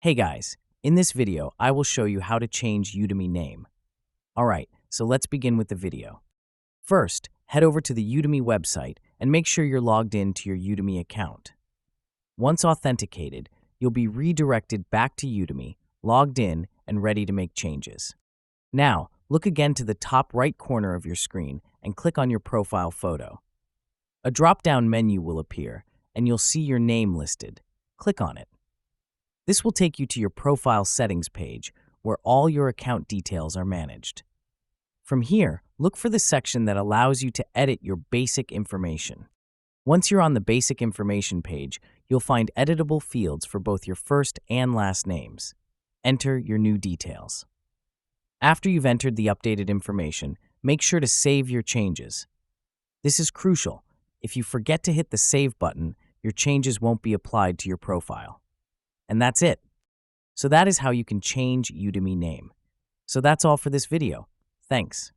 Hey guys, in this video, I will show you how to change Udemy name. Alright, so let's begin with the video. First, head over to the Udemy website and make sure you're logged in to your Udemy account. Once authenticated, you'll be redirected back to Udemy, logged in, and ready to make changes. Now, look again to the top right corner of your screen and click on your profile photo. A drop-down menu will appear, and you'll see your name listed. Click on it. This will take you to your profile settings page, where all your account details are managed. From here, look for the section that allows you to edit your basic information. Once you're on the basic information page, you'll find editable fields for both your first and last names. Enter your new details. After you've entered the updated information, make sure to save your changes. This is crucial. If you forget to hit the Save button, your changes won't be applied to your profile. And that's it. So that is how you can change Udemy name. So that's all for this video. Thanks.